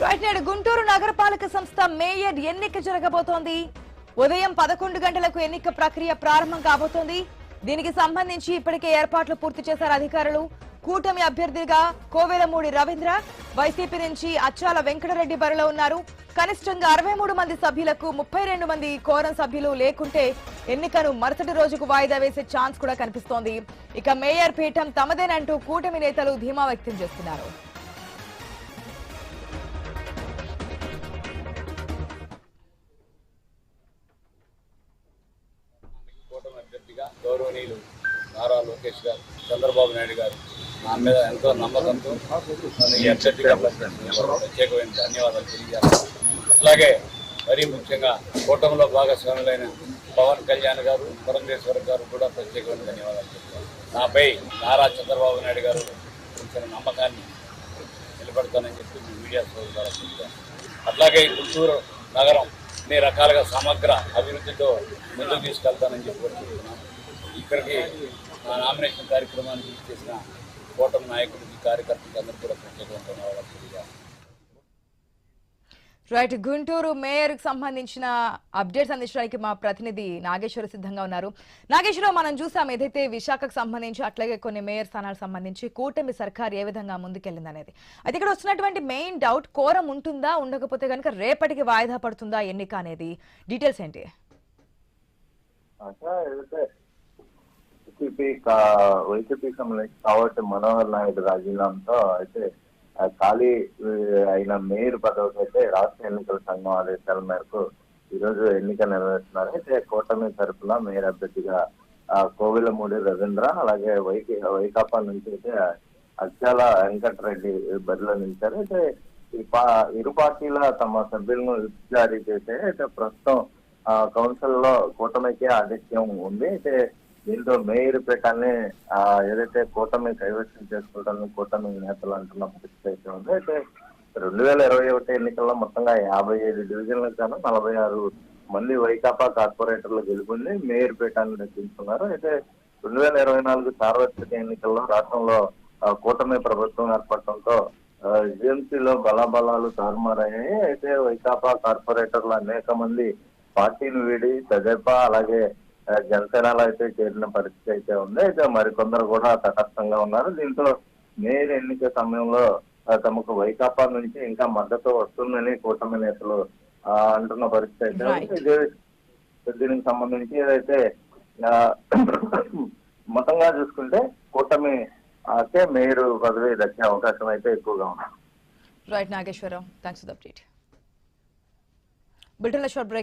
Right నేడు గుంటూరు నగరపాలక సంస్థ మేయర్ ఎన్నిక జరగబోతోంది. ఉదయం 11 గంటలకు ఎన్నిక ప్రక్రియ ప్రారంభం కాబోతోంది. దీనికి సంబంధించి ఇప్పటికే ఏర్పాట్లు పూర్తి చేశారు అధికారులు. కూటమి అభ్యర్థిగా కోవెలమూడి రవీంద్ర, వైసీపీ నుంచి అచ్చాల వెంకటరెడ్డి బరిలో ఉన్నారు. కనిష్టంగా 63 మంది సభ్యులకు 32 మంది కోరం సభ్యులు లేకుంటే ఎన్నికను మరుసటి రోజుకు వాయిదా వేసే ఛాన్స్ కూడా కనిపిస్తోంది. ఇక మేయర్ పీఠం తమదేనంటూ కూటమి నేతలు ధీమా వ్యక్తం చేస్తున్నారు. గౌరవనీయులు నారా లోకేష్ గారు, చంద్రబాబు నాయుడు గారు నా మీద ఎంతో నమ్మకంతో ఈ అభ్యర్థిగా ప్రత్యేకమైన ధన్యవాదాలు తెలియజేస్తాను. అలాగే మరీ ముఖ్యంగా కూటమిలో భాగస్వాములైన పవన్ కళ్యాణ్ గారు, పురంధేశ్వర్ గారు కూడా ప్రత్యేకమైన ధన్యవాదాలు చెప్తారు. నాపై నారా చంద్రబాబు నాయుడు గారు ఇచ్చిన నమ్మకాన్ని నిలబెడతానని చెప్పి మీడియా సోదరుల ద్వారా చెప్తాను. అట్లాగే గుంటూరు నగరం అన్ని రకాలుగా సమగ్ర అభివృద్ధితో ముందుకు తీసుకెళ్తానని చెప్పి కోరుకుంటున్నాను. ఇక్కడికి నా నామినేషన్ కార్యక్రమానికి చేసిన కూటమి నాయకుడికి, కార్యకర్తలకు అందరూ కూడా ప్రత్యేకమైన ధన్యవాదాలు తెలియజేస్తాను. రైట్, గుంటూరు మేయర్ కి సంబంధించిన అప్డేట్స్ అందించడానికి మా ప్రతినిధి నాగేశ్వర సిద్ధంగా ఉన్నారు. నాగేశ్వరరావు, మనం చూసాం ఏదైతే విశాఖకు సంబంధించి అట్లాగే కొన్ని మేయర్ స్థానాలకు సంబంధించి కూటమి సర్కార్ ఏ విధంగా ముందుకెళ్లింది అనేది. అయితే ఇక్కడ వచ్చినటువంటి మెయిన్ డౌట్, కోరం ఉంటుందా, ఉండకపోతే కనుక రేపటికి వాయిదా పడుతుందా ఎన్నిక అనేది, డీటెయిల్స్ ఏంటి? వైసీపీ కాబట్టి మనోహర్ నాయుడు రాజీనామాతో అయితే ఖాళీ అయిన మేయర్ పదవికి అయితే రాష్ట్ర ఎన్నికల సంఘం ఆదేశాల మేరకు ఈరోజు ఎన్నిక నిర్వహిస్తున్నారు. అయితే కూటమి తరఫున మేయర్ అభ్యర్థిగా కోవెలమూడి రవీంద్ర, అలాగే వైకాపా నుంచి అయితే అచ్చాల వెంకటరెడ్డి బరిలో నిలిచారు. అయితే ఇరు పార్టీల తమ సభ్యులను జారీ చేసే అయితే ప్రస్తుతం కౌన్సిల్ లో కూటమికి ఆధిక్యం ఉంది. అయితే దీంతో మేయర్ పీఠాన్ని ఏదైతే కూటమి కైవసం చేసుకుంటారని కూటమి నేతలు అంటున్న పరిస్థితి అయితే ఉంది. అయితే 2021 ఎన్నికల్లో మొత్తంగా 55 డివిజన్లకు గాను 46 మంది వైకాపా కార్పొరేటర్లు గెలుపొంది మేయర్ పీఠాన్ని దక్కించుకున్నారు. అయితే 2024 సార్వత్రిక ఎన్నికల్లో రాష్ట్రంలో కూటమి ప్రభుత్వం ఏర్పడటంతో ఏజెన్సీలో బలాబలాలు తారుమారయ్యాయి. అయితే వైకాపా కార్పొరేటర్లు అనేక మంది పార్టీని వీడి తెదేపా అలాగే జనసేనలో అయితే చేరిన పరిస్థితి అయితే ఉంది. అయితే మరికొందరు కూడా తటస్థంగా ఉన్నారు. దీంతో మేయర్ ఎన్నిక సమయంలో తమకు వైకాపా నుంచి ఇంకా మద్దతు వస్తుందని కూటమి నేతలు అంటున్న పరిస్థితి అయితే ఉంది. దీనికి సంబంధించి ఏదైతే మొత్తంగా చూసుకుంటే కూటమి అయితే మేయర్ పదవి దక్కే అవకాశం అయితే ఎక్కువగా ఉంది. Right Nageswara Rao, thanks for the update.